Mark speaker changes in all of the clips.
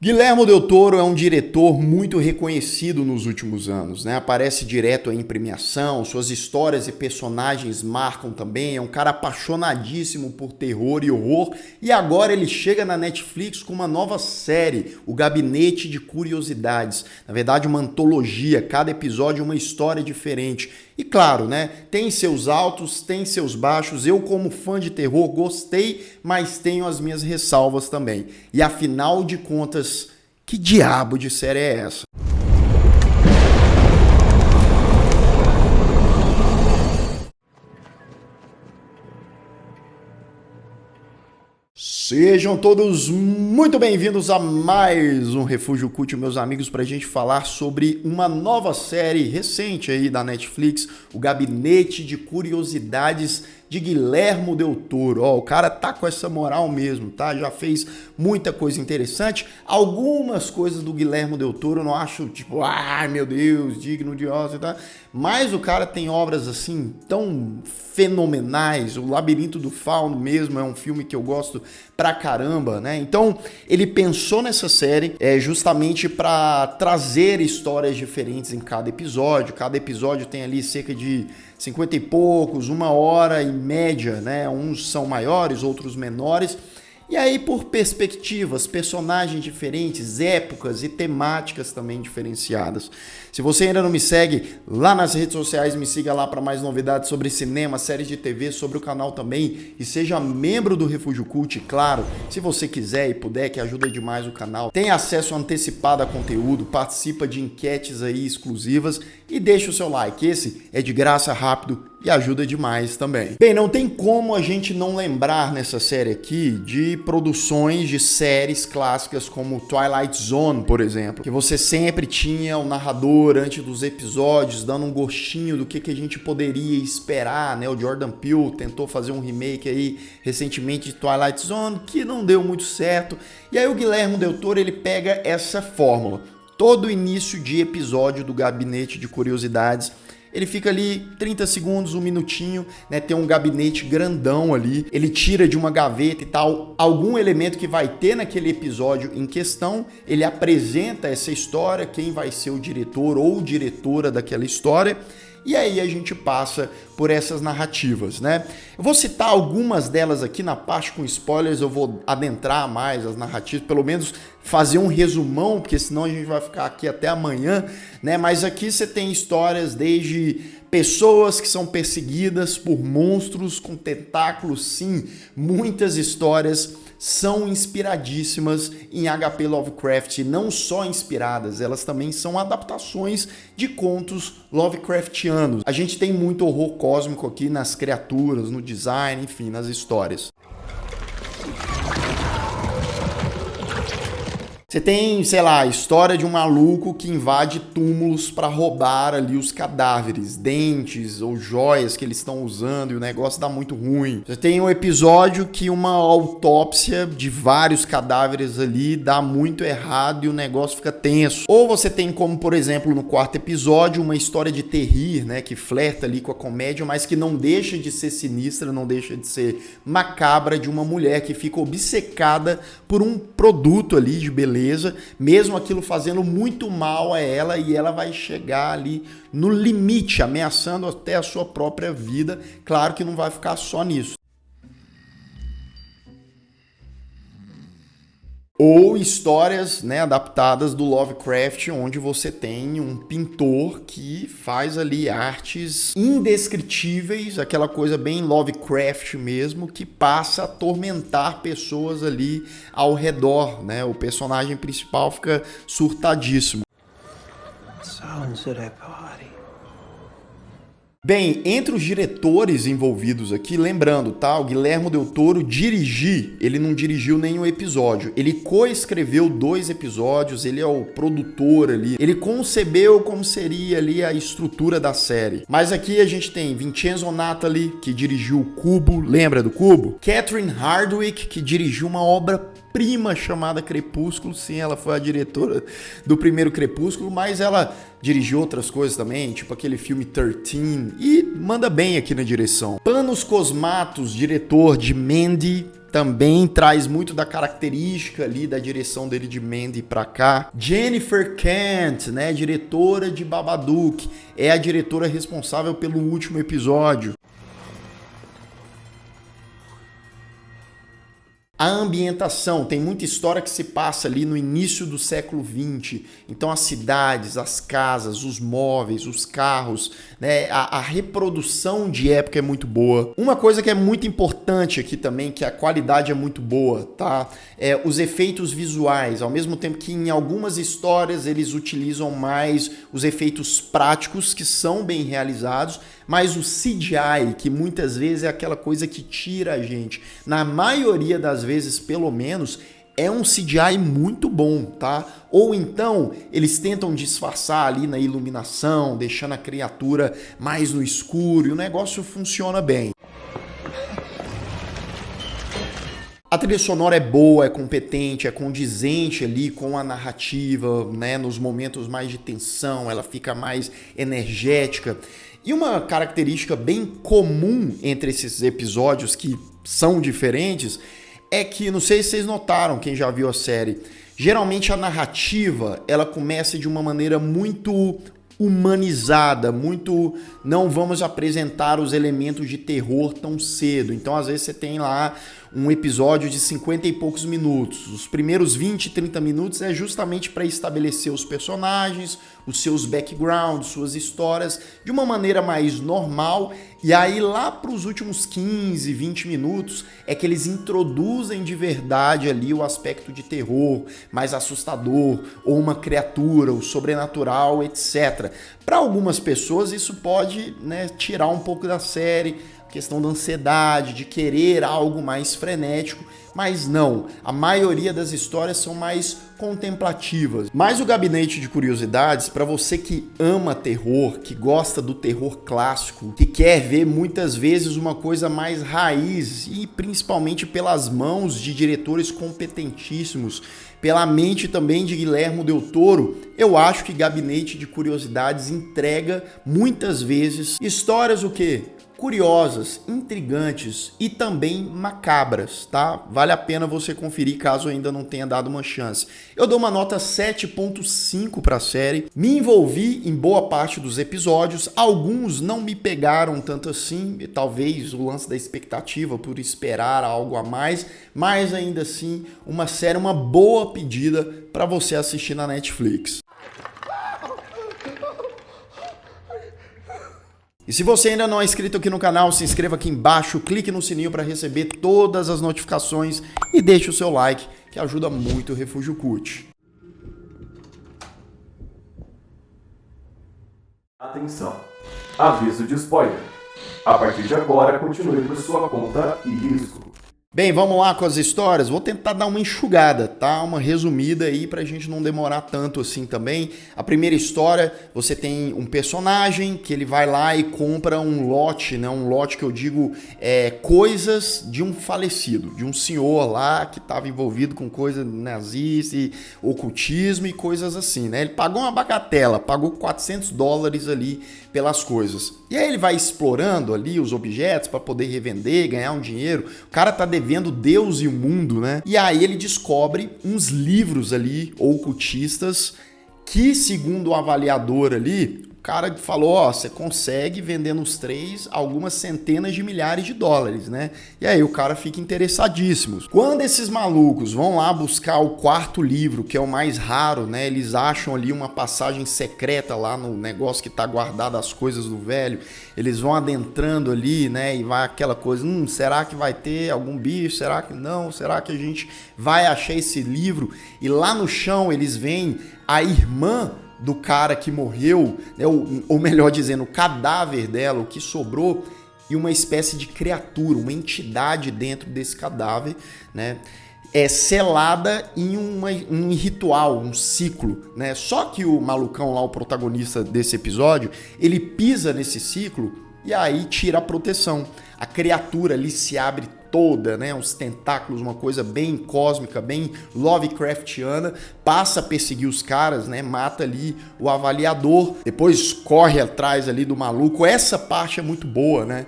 Speaker 1: Guillermo del Toro é um diretor muito reconhecido nos últimos anos, né? Aparece direto aí em premiação, suas histórias e personagens marcam também, é um cara apaixonadíssimo por terror e horror, e agora ele chega na Netflix com uma nova série, O Gabinete de Curiosidades. Na verdade, uma antologia, cada episódio uma história diferente. E claro, né, tem seus altos, tem seus baixos. Eu, como fã de terror, gostei, mas tenho as minhas ressalvas também. E afinal de contas, que diabo de série é essa? Sejam todos muito bem-vindos a mais um Refúgio Cult, meus amigos, para a gente falar sobre uma nova série recente aí da Netflix, O Gabinete de Curiosidades de Guillermo del Toro. Ó, o cara tá com essa moral mesmo, tá? Já fez muita coisa interessante. Algumas coisas do Guillermo del Toro eu não acho, tipo, meu Deus, digno de Oscar, tá? Mas o cara tem obras assim tão fenomenais. O Labirinto do Fauno mesmo é um filme que eu gosto pra caramba, né? Então, ele pensou nessa série justamente para trazer histórias diferentes em cada episódio. Cada episódio tem ali cerca de 50 e poucos, 1 hora em média, né? Uns são maiores, outros menores. E aí, por perspectivas, personagens diferentes, épocas e temáticas também diferenciadas. Se você ainda não me segue lá nas redes sociais, me siga lá para mais novidades sobre cinema, séries de TV, sobre o canal também. E seja membro do Refúgio Cult, claro, se você quiser e puder, que ajuda demais o canal. Tem acesso antecipado a conteúdo, participa de enquetes aí exclusivas e deixa o seu like. Esse é de graça, rápido e ajuda demais também. Bem, não tem como a gente não lembrar nessa série aqui de produções de séries clássicas como Twilight Zone, por exemplo, que você sempre tinha o narrador antes dos episódios dando um gostinho do que a gente poderia esperar, né? O Jordan Peele tentou fazer um remake aí recentemente de Twilight Zone que não deu muito certo. E aí o Guillermo del Toro, ele pega essa fórmula. Todo início de episódio do Gabinete de Curiosidades, ele fica ali 30 segundos, 1 minutinho, né? Tem um gabinete grandão ali. Ele tira de uma gaveta e tal algum elemento que vai ter naquele episódio em questão. Ele apresenta essa história, quem vai ser o diretor ou diretora daquela história. E aí a gente passa por essas narrativas, né? Eu vou citar algumas delas aqui na parte com spoilers, eu vou adentrar mais as narrativas, pelo menos fazer um resumão, porque senão a gente vai ficar aqui até amanhã, né? Mas aqui você tem histórias desde pessoas que são perseguidas por monstros com tentáculos, sim, muitas histórias são inspiradíssimas em H.P. Lovecraft, e não só inspiradas, elas também são adaptações de contos Lovecraftianos. A gente tem muito horror cósmico aqui nas criaturas, no design, enfim, nas histórias. Você tem, sei lá, a história de um maluco que invade túmulos para roubar ali os cadáveres, dentes ou joias que eles estão usando e o negócio dá muito ruim. Você tem um episódio que uma autópsia de vários cadáveres ali dá muito errado e o negócio fica tenso. Ou você tem como, por exemplo, no 4º episódio, uma história de terrir, né, que flerta ali com a comédia, mas que não deixa de ser sinistra, não deixa de ser macabra, de uma mulher que fica obcecada por um produto ali de beleza, mesmo aquilo fazendo muito mal a ela, e ela vai chegar ali no limite, ameaçando até a sua própria vida. Claro que não vai ficar só nisso. Ou histórias, né, adaptadas do Lovecraft, onde você tem um pintor que faz ali artes indescritíveis, aquela coisa bem Lovecraft mesmo, que passa a atormentar pessoas ali ao redor, né? O personagem principal fica surtadíssimo. Bem, entre os diretores envolvidos aqui, lembrando, tá? O Guillermo del Toro ele não dirigiu nenhum episódio. Ele coescreveu 2 episódios, ele é o produtor ali. Ele concebeu como seria ali a estrutura da série. Mas aqui a gente tem Vincenzo Natali, que dirigiu o Cubo, lembra do Cubo? Catherine Hardwicke, que dirigiu uma obra-prima chamada Crepúsculo. Sim, ela foi a diretora do primeiro Crepúsculo, mas ela dirigiu outras coisas também, tipo aquele filme 13, e manda bem aqui na direção. Panos Cosmatos, diretor de Mandy, também traz muito da característica ali da direção dele de Mandy pra cá. Jennifer Kent, né, diretora de Babadook, é a diretora responsável pelo último episódio. A ambientação, tem muita história que se passa ali no início do século XX. Então as cidades, as casas, os móveis, os carros, né, a reprodução de época é muito boa. Uma coisa que é muito importante aqui também, que a qualidade é muito boa, tá? Os efeitos visuais, ao mesmo tempo que em algumas histórias eles utilizam mais os efeitos práticos, que são bem realizados, mas o CGI, que muitas vezes é aquela coisa que tira a gente, na maioria das vezes, pelo menos, é um CGI muito bom, tá? Ou então, eles tentam disfarçar ali na iluminação, deixando a criatura mais no escuro, e o negócio funciona bem. A trilha sonora é boa, é competente, é condizente ali com a narrativa, né? Nos momentos mais de tensão, ela fica mais energética. E uma característica bem comum entre esses episódios que são diferentes é que, não sei se vocês notaram, quem já viu a série, geralmente a narrativa ela começa de uma maneira muito humanizada, muito não vamos apresentar os elementos de terror tão cedo. Então, às vezes, você tem lá um episódio de 50 e poucos minutos. Os primeiros 20, 30 minutos é justamente para estabelecer os personagens, os seus backgrounds, suas histórias, de uma maneira mais normal. E aí, lá para os últimos 15, 20 minutos, é que eles introduzem de verdade ali o aspecto de terror, mais assustador, ou uma criatura, o sobrenatural, etc. Para algumas pessoas, isso pode, né, tirar um pouco da série, questão da ansiedade, de querer algo mais frenético, mas não, a maioria das histórias são mais contemplativas. Mas o Gabinete de Curiosidades, para você que ama terror, que gosta do terror clássico, que quer ver muitas vezes uma coisa mais raiz e principalmente pelas mãos de diretores competentíssimos, pela mente também de Guillermo del Toro, eu acho que Gabinete de Curiosidades entrega muitas vezes histórias o quê? Curiosas, intrigantes e também macabras, tá? Vale a pena você conferir caso ainda não tenha dado uma chance. Eu dou uma nota 7.5 para a série. Me envolvi em boa parte dos episódios, alguns não me pegaram tanto assim, talvez o lance da expectativa por esperar algo a mais, mas ainda assim uma série, uma boa pedida para você assistir na Netflix. E se você ainda não é inscrito aqui no canal, se inscreva aqui embaixo, clique no sininho para receber todas as notificações e deixe o seu like, que ajuda muito o Refúgio Cult.
Speaker 2: Atenção! Aviso de spoiler. A partir de agora, continue por sua conta e risco.
Speaker 1: Bem, vamos lá com as histórias. Vou tentar dar uma enxugada, tá? Uma resumida aí pra gente não demorar tanto assim também. A primeira história, você tem um personagem que ele vai lá e compra um lote, né? Um lote que eu digo coisas de um falecido, de um senhor lá que estava envolvido com coisa nazista e ocultismo e coisas assim, né? Ele pagou uma bagatela, pagou $400 ali pelas coisas. E aí ele vai explorando ali os objetos para poder revender, ganhar um dinheiro. O cara tá devendo Deus e o mundo, né? E aí ele descobre uns livros ali ocultistas que, segundo o avaliador ali, o cara falou, ó, você consegue vendendo os 3 algumas centenas de milhares de dólares, né? E aí o cara fica interessadíssimo. Quando esses malucos vão lá buscar o 4º livro, que é o mais raro, né? Eles acham ali uma passagem secreta lá no negócio que tá guardado as coisas do velho. Eles vão adentrando ali, né? E vai aquela coisa, será que vai ter algum bicho? Será que não? Será que a gente vai achar esse livro? E lá no chão eles veem a irmã do cara que morreu, né, ou melhor dizendo, o cadáver dela, o que sobrou, e uma espécie de criatura, uma entidade dentro desse cadáver, né, selada em um ritual, um ciclo, né? Só que o malucão lá, o protagonista desse episódio, ele pisa nesse ciclo e aí tira a proteção. A criatura ali se abre toda, né, os tentáculos, uma coisa bem cósmica, bem Lovecraftiana, passa a perseguir os caras, né, mata ali o avaliador, depois corre atrás ali do maluco. Essa parte é muito boa, né,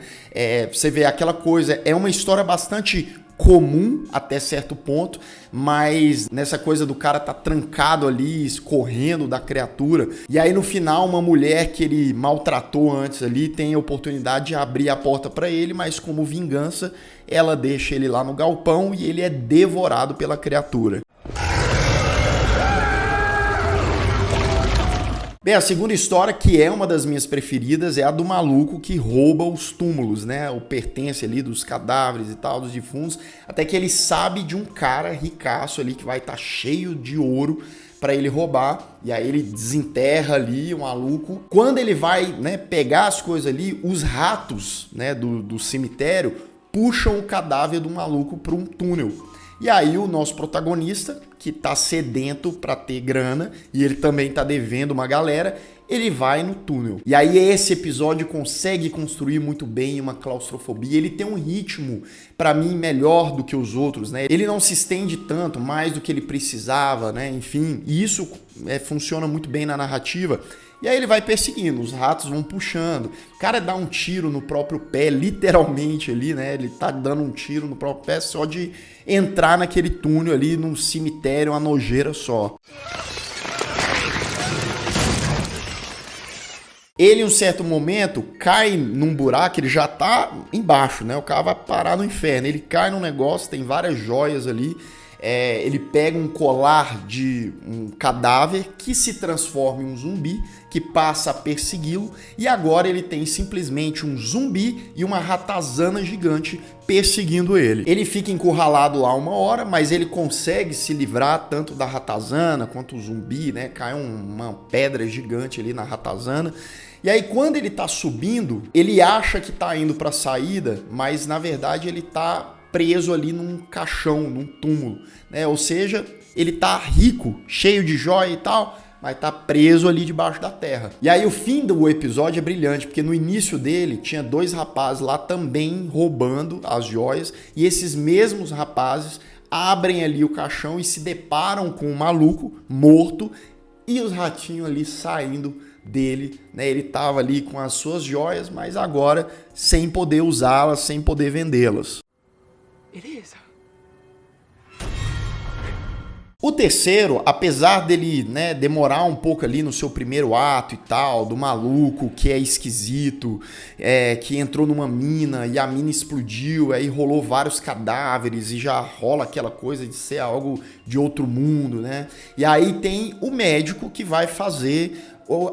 Speaker 1: você vê aquela coisa, é uma história bastante comum até certo ponto, mas nessa coisa do cara tá trancado ali, correndo da criatura. E aí no final, uma mulher que ele maltratou antes ali tem a oportunidade de abrir a porta para ele, mas como vingança, ela deixa ele lá no galpão e ele é devorado pela criatura. Bem, a segunda história, que é uma das minhas preferidas, é a do maluco que rouba os túmulos, né? O pertence ali dos cadáveres e tal, dos defuntos, até que ele sabe de um cara ricaço ali que vai estar cheio de ouro para ele roubar, e aí ele desenterra ali o maluco. Quando ele vai, né, pegar as coisas ali, os ratos, né, do cemitério puxam o cadáver do maluco para um túnel. E aí o nosso protagonista, que tá sedento para ter grana, e ele também tá devendo uma galera, ele vai no túnel. E aí esse episódio consegue construir muito bem uma claustrofobia, ele tem um ritmo, para mim, melhor do que os outros, né? Ele não se estende tanto, mais do que ele precisava, né? Enfim, e isso funciona muito bem na narrativa. E aí ele vai perseguindo, os ratos vão puxando. O cara dá um tiro no próprio pé, literalmente ali, né? Ele tá dando um tiro no próprio pé só de entrar naquele túnel ali, num cemitério, uma nojeira só. Ele, em um certo momento, cai num buraco, ele já tá embaixo, né? O cara vai parar no inferno. Ele cai num negócio, tem várias joias ali. Ele pega um colar de um cadáver que se transforma em um zumbi, que passa a persegui-lo, e agora ele tem simplesmente um zumbi e uma ratazana gigante perseguindo ele. Ele fica encurralado lá uma hora, mas ele consegue se livrar tanto da ratazana quanto o zumbi, né? Cai uma pedra gigante ali na ratazana. E aí quando ele tá subindo, ele acha que tá indo pra saída, mas na verdade ele tá preso ali num caixão, num túmulo, né? Ou seja, ele tá rico, cheio de joia e tal, mas tá preso ali debaixo da terra. E aí o fim do episódio é brilhante, porque no início dele tinha dois rapazes lá também roubando as joias, e esses mesmos rapazes abrem ali o caixão e se deparam com um maluco morto e os ratinhos ali saindo dele, né? Ele tava ali com as suas joias, mas agora sem poder usá-las, sem poder vendê-las. O terceiro, apesar dele, né, demorar um pouco ali no seu primeiro ato e tal, do maluco que é esquisito, que entrou numa mina e a mina explodiu, aí rolou vários cadáveres e já rola aquela coisa de ser algo de outro mundo, né? E aí tem o médico que vai fazer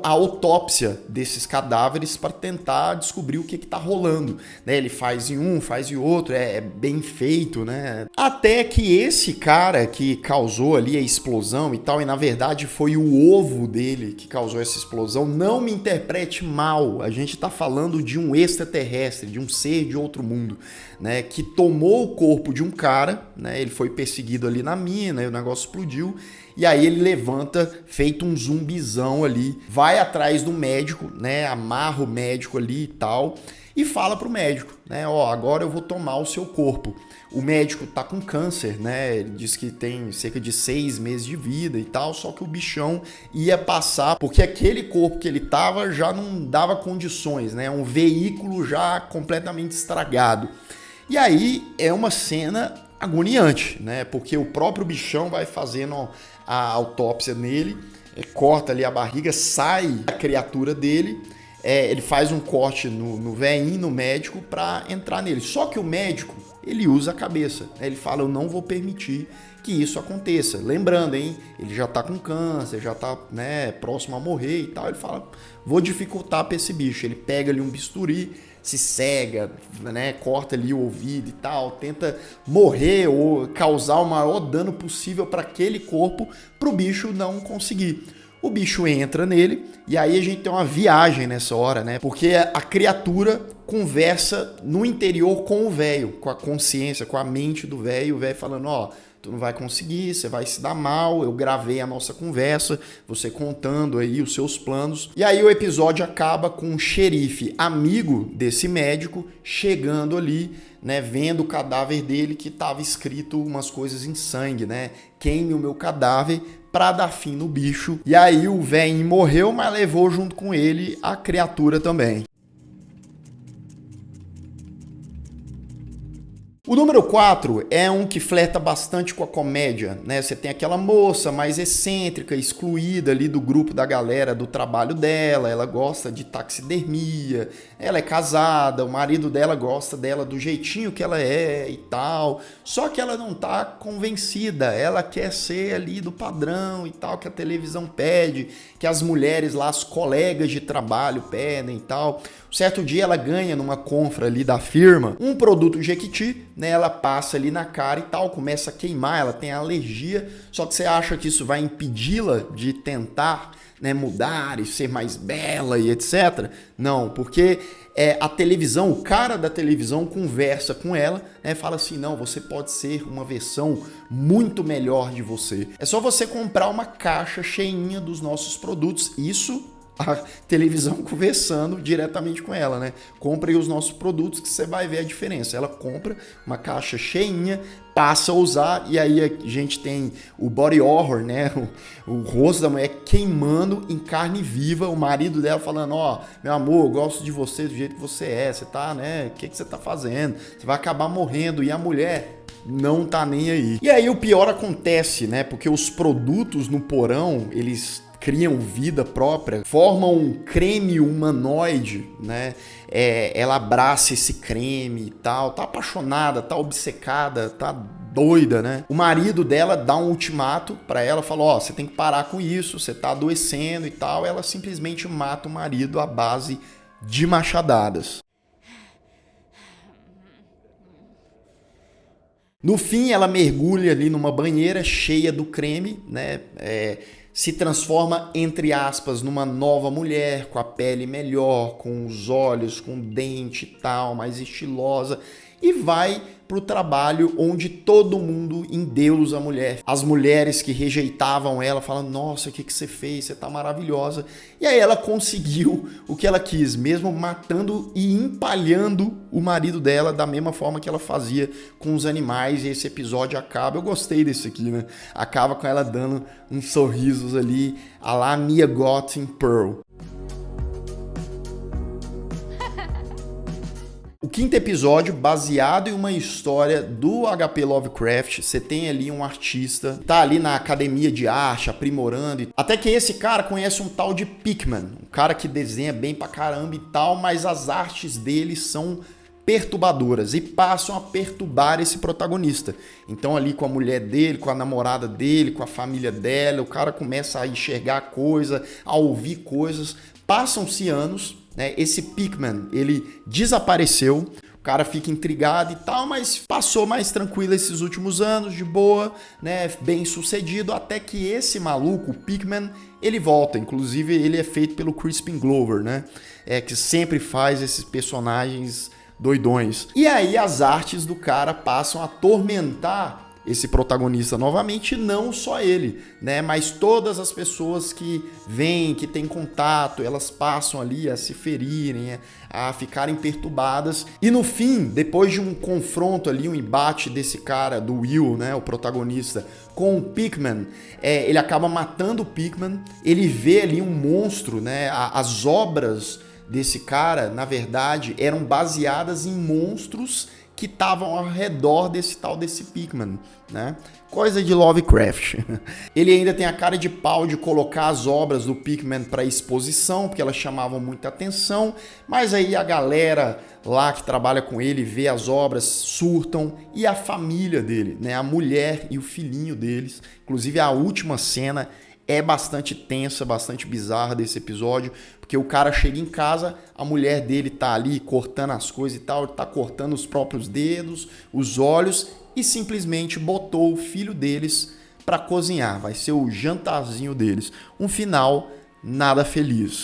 Speaker 1: a autópsia desses cadáveres para tentar descobrir o que tá rolando, né? Ele faz em um, faz em outro, é bem feito, né? Até que esse cara que causou ali a explosão e tal, e na verdade foi o ovo dele que causou essa explosão, não me interprete mal, a gente tá falando de um extraterrestre, de um ser de outro mundo, né? Que tomou o corpo de um cara, né? Ele foi perseguido ali na mina, e o negócio explodiu. E aí ele levanta, feito um zumbizão ali, vai atrás do médico, né? Amarra o médico ali e tal, e fala pro médico, né? Ó, agora eu vou tomar o seu corpo. O médico tá com câncer, né? Ele diz que tem cerca de 6 meses de vida e tal, só que o bichão ia passar, porque aquele corpo que ele tava já não dava condições, né? Um veículo já completamente estragado. E aí é uma cena agoniante, né? Porque o próprio bichão vai fazendo a autópsia nele, corta ali a barriga, sai a criatura dele, ele faz um corte no velhinho, no médico, para entrar nele. Só que o médico, ele usa a cabeça, né? Ele fala, eu não vou permitir que isso aconteça. Lembrando, hein? Ele já tá com câncer, já tá, né, próximo a morrer e tal. Ele fala, vou dificultar para esse bicho. Ele pega ali um bisturi, se cega, né, corta ali o ouvido e tal, tenta morrer ou causar o maior dano possível para aquele corpo, para o bicho não conseguir. O bicho entra nele e aí a gente tem uma viagem nessa hora, né? Porque a criatura conversa no interior com o velho, com a consciência, com a mente do velho, o velho falando, ó, tu não vai conseguir, você vai se dar mal, eu gravei a nossa conversa, você contando aí os seus planos. E aí o episódio acaba com um xerife amigo desse médico chegando ali, né, vendo o cadáver dele que tava escrito umas coisas em sangue, né? Queime o meu cadáver para dar fim no bicho. E aí o velho morreu, mas levou junto com ele a criatura também. O número 4 é um que flerta bastante com a comédia, né? Você tem aquela moça mais excêntrica, excluída ali do grupo da galera do trabalho dela, ela gosta de taxidermia, ela é casada, o marido dela gosta dela do jeitinho que ela é e tal, só que ela não tá convencida, ela quer ser ali do padrão e tal, que a televisão pede, que as mulheres lá, as colegas de trabalho pedem e tal. Certo dia ela ganha numa compra ali da firma um produto Jequiti, né? Ela passa ali na cara e tal, começa a queimar, ela tem alergia, só que você acha que isso vai impedi-la de tentar, né, mudar e ser mais bela e etc. Não, porque a televisão, o cara da televisão conversa com ela, né, fala assim, não, você pode ser uma versão muito melhor de você. É só você comprar uma caixa cheinha dos nossos produtos, isso a televisão conversando diretamente com ela, né? Compre os nossos produtos que você vai ver a diferença. Ela compra uma caixa cheinha, passa a usar e aí a gente tem o body horror, né? O rosto da mulher queimando em carne viva, o marido dela falando, ó, meu amor, eu gosto de você do jeito que você é, você tá, né? O que você tá fazendo? Você vai acabar morrendo. E a mulher não tá nem aí. E aí o pior acontece, né? Porque os produtos no porão, eles criam vida própria, formam um creme humanoide, né? Ela abraça esse creme e tal, tá apaixonada, tá obcecada, tá doida, né? O marido dela dá um ultimato pra ela, fala, ó, você tem que parar com isso, você tá adoecendo e tal. Ela simplesmente mata o marido à base de machadadas. No fim, ela mergulha ali numa banheira cheia do creme, né? Se transforma, entre aspas, numa nova mulher, com a pele melhor, com os olhos, com dente e tal, mais estilosa, e vai pro trabalho onde todo mundo endeusa a mulher. As mulheres que rejeitavam ela falam, nossa, o que você fez? Você tá maravilhosa. E aí ela conseguiu o que ela quis, mesmo matando e empalhando o marido dela da mesma forma que ela fazia com os animais. E esse episódio acaba, eu gostei desse aqui, né? Acaba com ela dando uns sorrisos ali, a lá Mia Goth em Pearl. O quinto episódio, baseado em uma história do HP Lovecraft, você tem ali um artista, tá ali na academia de arte, aprimorando, até que esse cara conhece um tal de Pickman, um cara que desenha bem pra caramba e tal, mas as artes dele são perturbadoras e passam a perturbar esse protagonista. Então ali com a mulher dele, com a namorada dele, com a família dela, o cara começa a enxergar coisa, a ouvir coisas, passam-se anos, né? Esse Pickman, ele desapareceu, o cara fica intrigado e tal, mas passou mais tranquilo esses últimos anos, de boa, né? Bem sucedido, até que esse maluco, o Pickman, ele volta. Inclusive ele é feito pelo Crispin Glover, né? Que sempre faz esses personagens doidões. E aí as artes do cara passam a atormentar esse protagonista novamente, não só ele, né? Mas todas as pessoas que vêm, que têm contato, elas passam ali a se ferirem, a ficarem perturbadas. E no fim, depois de um confronto ali, um embate desse cara, do Will, né? O protagonista, com o Pickman, ele acaba matando o Pickman, ele vê ali um monstro, né? As obras desse cara, na verdade, eram baseadas em monstros que estavam ao redor desse Pickman, né? Coisa de Lovecraft. Ele ainda tem a cara de pau de colocar as obras do Pickman para exposição, porque elas chamavam muita atenção, mas aí a galera lá que trabalha com ele vê as obras, surtam, e a família dele, né? A mulher e o filhinho deles. Inclusive a última cena é bastante tensa, bastante bizarra desse episódio, porque o cara chega em casa, a mulher dele tá ali cortando as coisas e tal, tá cortando os próprios dedos, os olhos, e simplesmente botou o filho deles para cozinhar. Vai ser o jantarzinho deles. Um final nada feliz.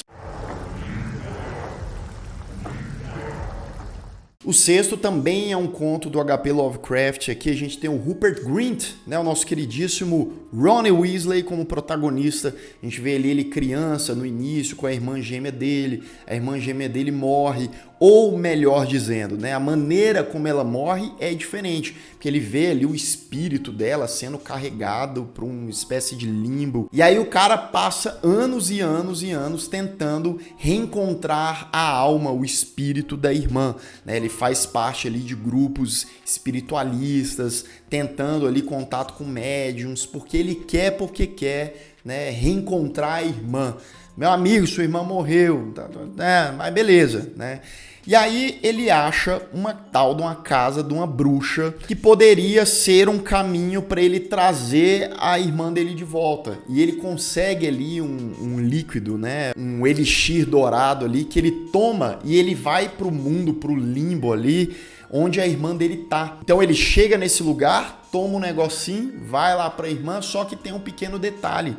Speaker 1: O sexto também é um conto do HP Lovecraft. Aqui a gente tem o Rupert Grint, né, o nosso queridíssimo Ronnie Weasley como protagonista. A gente vê ele criança no início com a irmã gêmea dele. A irmã gêmea dele morre, ou melhor dizendo, né, a maneira como ela morre é diferente, porque ele vê ali o espírito dela sendo carregado para uma espécie de limbo. E aí o cara passa anos e anos e anos tentando reencontrar a alma, o espírito da irmã, né? Ele faz parte ali de grupos espiritualistas, tentando ali contato com médiums, porque quer, né, reencontrar a irmã. Meu amigo, sua irmã morreu, mas beleza, né? E aí ele acha uma tal de uma casa de uma bruxa que poderia ser um caminho para ele trazer a irmã dele de volta. E ele consegue ali um líquido, né? Um elixir dourado ali que ele toma e ele vai pro mundo, pro limbo ali, onde a irmã dele tá. Então ele chega nesse lugar, toma um negocinho, vai lá pra irmã, só que tem um pequeno detalhe.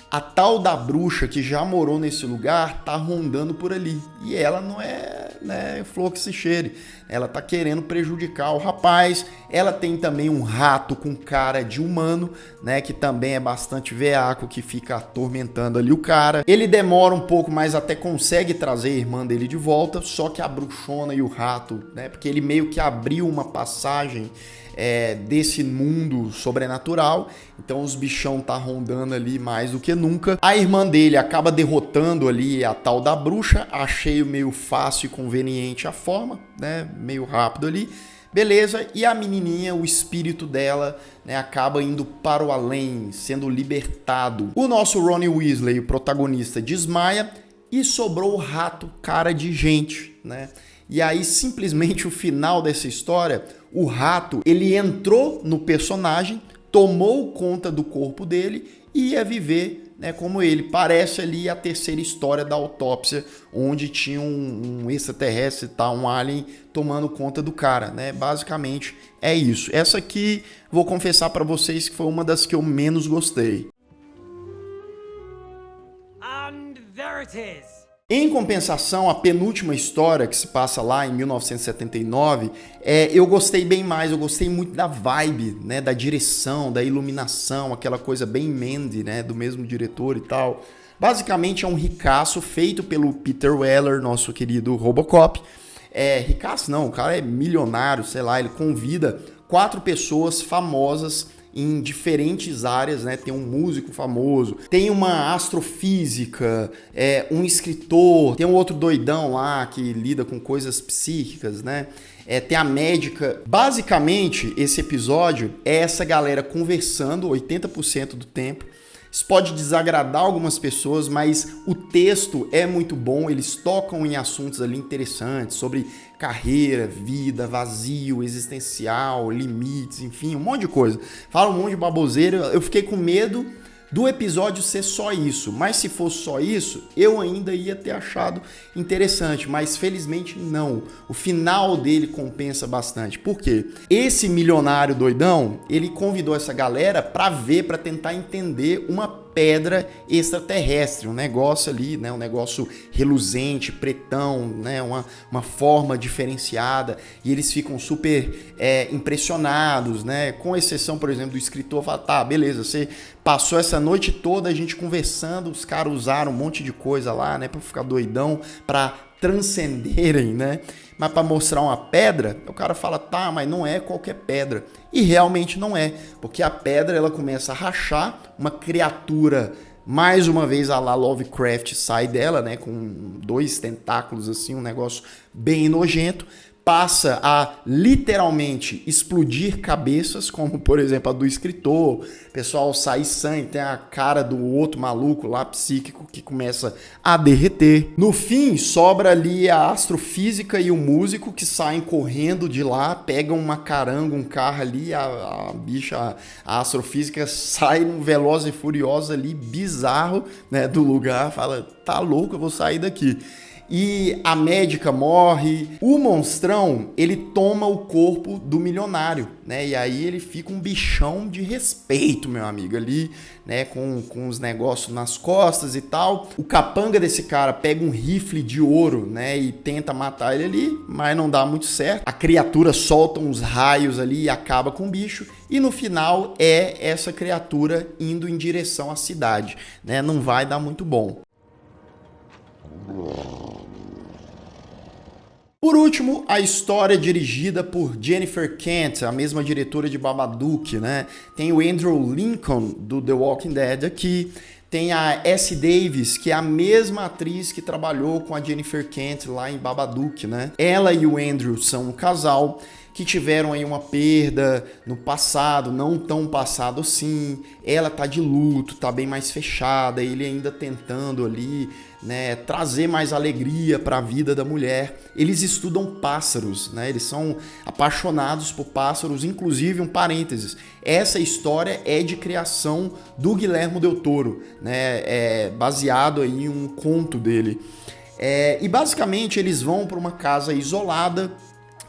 Speaker 1: A tal da bruxa que já morou nesse lugar tá rondando por ali. E ela não é, né, flor que se cheire. Ela tá querendo prejudicar o rapaz. Ela tem também um rato com cara de humano, né, que também é bastante veaco, que fica atormentando ali o cara. Ele demora um pouco, mas até consegue trazer a irmã dele de volta. Só que a bruxona e o rato, né, porque ele meio que abriu uma passagem desse mundo sobrenatural, então os bichão tá rondando ali mais do que nunca. A irmã dele acaba derrotando ali a tal da bruxa, achei meio fácil e conveniente a forma, né, meio rápido ali, beleza, e a menininha, o espírito dela, né, acaba indo para o além, sendo libertado. O nosso Ronnie Weasley, o protagonista, desmaia e sobrou o rato cara de gente, né? E aí, simplesmente, o final dessa história, o rato, ele entrou no personagem, tomou conta do corpo dele e ia viver, né, como ele. Parece ali a terceira história da autópsia, onde tinha um extraterrestre, tá, um alien tomando conta do cara, né? Basicamente é isso. Essa aqui, vou confessar pra vocês que foi uma das que eu menos gostei. And there it is. Em compensação, a penúltima história, que se passa lá em 1979, eu gostei bem mais, eu gostei muito da vibe, né, da direção, da iluminação, aquela coisa bem Mandy, né, do mesmo diretor e tal. Basicamente é um ricaço feito pelo Peter Weller, nosso querido Robocop. Ricaço não, o cara é milionário, sei lá, ele convida 4 pessoas famosas em diferentes áreas, né? Tem um músico famoso, tem uma astrofísica, um escritor, tem um outro doidão lá que lida com coisas psíquicas, né? Tem a médica. Basicamente, esse episódio é essa galera conversando 80% do tempo. Isso pode desagradar algumas pessoas, mas o texto é muito bom, eles tocam em assuntos ali interessantes, sobre carreira, vida, vazio, existencial, limites, enfim, um monte de coisa. Fala um monte de baboseira, eu fiquei com medo do episódio ser só isso, mas se fosse só isso, eu ainda ia ter achado interessante, mas felizmente não. O final dele compensa bastante. Por quê? Esse milionário doidão, ele convidou essa galera para ver, para tentar entender uma pedra extraterrestre, um negócio ali, né, um negócio reluzente, pretão, né, uma forma diferenciada, e eles ficam super impressionados, né, com exceção, por exemplo, do escritor, fala, tá, beleza, você passou essa noite toda a gente conversando, os caras usaram um monte de coisa lá, né, pra ficar doidão, pra transcenderem, né, mas para mostrar uma pedra, o cara fala, tá, mas não é qualquer pedra. E realmente não é, porque a pedra ela começa a rachar, uma criatura, mais uma vez a la Lovecraft sai dela, né, com 2 tentáculos assim, um negócio bem nojento, passa a literalmente explodir cabeças, como por exemplo a do escritor, pessoal sai sangue, tem a cara do outro maluco lá, psíquico, que começa a derreter. No fim, sobra ali a astrofísica e o músico que saem correndo de lá, pegam uma caranga, um carro ali, a bicha, a astrofísica sai num veloz e furioso ali, bizarro, né, do lugar, fala, tá louco, eu vou sair daqui. E a médica morre, o monstrão, ele toma o corpo do milionário, né, e aí ele fica um bichão de respeito, meu amigo, ali, né, com os negócios nas costas e tal. O capanga desse cara pega um rifle de ouro, né, e tenta matar ele ali, mas não dá muito certo. A criatura solta uns raios ali e acaba com o bicho, e no final é essa criatura indo em direção à cidade, né, não vai dar muito bom. Por último, a história dirigida por Jennifer Kent, a mesma diretora de Babadook, né? Tem o Andrew Lincoln, do The Walking Dead aqui, Tem a Essie Davis, que é a mesma atriz que trabalhou com a Jennifer Kent lá em Babadook, né? Ela e o Andrew são um casal que tiveram aí uma perda no passado, não tão passado assim. Ela tá de luto, tá bem mais fechada, ele ainda tentando ali, né, trazer mais alegria para a vida da mulher. Eles estudam pássaros, né? Eles são apaixonados por pássaros, inclusive um parênteses. Essa história é de criação do Guillermo del Toro, né? É baseado aí em um conto dele. E basicamente eles vão para uma casa isolada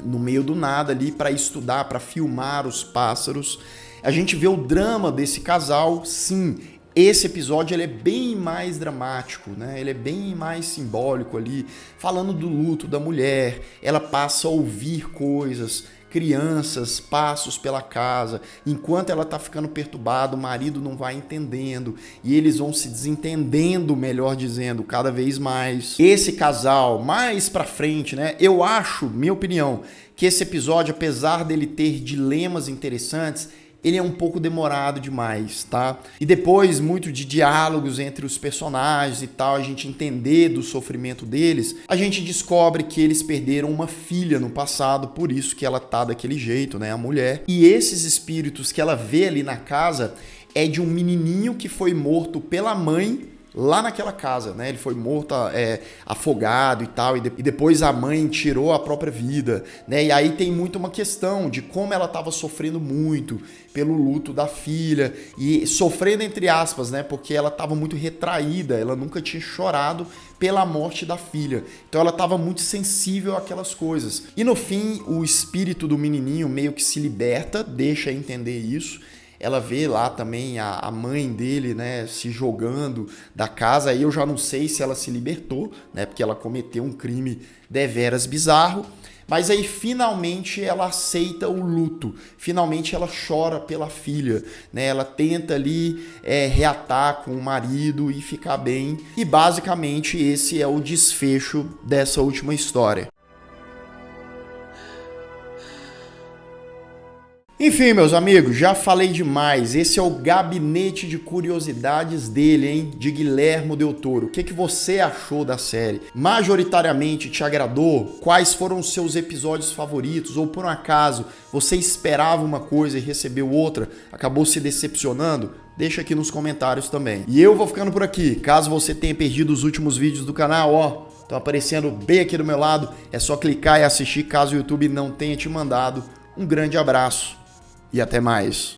Speaker 1: no meio do nada ali para estudar, para filmar os pássaros. A gente vê o drama desse casal, sim. Esse episódio ele é bem mais dramático, né? Ele é bem mais simbólico ali, falando do luto da mulher. Ela passa a ouvir coisas, crianças, passos pela casa. Enquanto ela tá ficando perturbada, o marido não vai entendendo e eles vão se desentendendo, melhor dizendo, cada vez mais. Esse casal, mais pra frente, né? Eu acho, minha opinião, que esse episódio, apesar dele ter dilemas interessantes, ele é um pouco demorado demais, tá? E depois, muito de diálogos entre os personagens e tal, a gente entender do sofrimento deles, a gente descobre que eles perderam uma filha no passado, por isso que ela tá daquele jeito, né, a mulher. E esses espíritos que ela vê ali na casa é de um menininho que foi morto pela mãe lá naquela casa, né? Ele foi morto, afogado e tal, e depois a mãe tirou a própria vida, né? E aí tem muito uma questão de como ela estava sofrendo muito pelo luto da filha, e sofrendo entre aspas, né? Porque ela estava muito retraída, ela nunca tinha chorado pela morte da filha, então ela estava muito sensível àquelas coisas. E no fim, o espírito do menininho meio que se liberta, deixa entender isso. Ela vê lá também a mãe dele, né, se jogando da casa. Aí eu já não sei se ela se libertou, né, porque ela cometeu um crime deveras bizarro. Mas aí finalmente ela aceita o luto, finalmente ela chora pela filha, né? Ela tenta ali reatar com o marido e ficar bem. E basicamente esse é o desfecho dessa última história. Enfim, meus amigos, já falei demais. Esse é o gabinete de curiosidades dele, hein? De Guillermo del Toro. O que você achou da série? Majoritariamente te agradou? Quais foram os seus episódios favoritos? Ou por um acaso você esperava uma coisa e recebeu outra? Acabou se decepcionando? Deixa aqui nos comentários também. E eu vou ficando por aqui. Caso você tenha perdido os últimos vídeos do canal, ó, estão aparecendo bem aqui do meu lado. É só clicar e assistir caso o YouTube não tenha te mandado. Um grande abraço e até mais.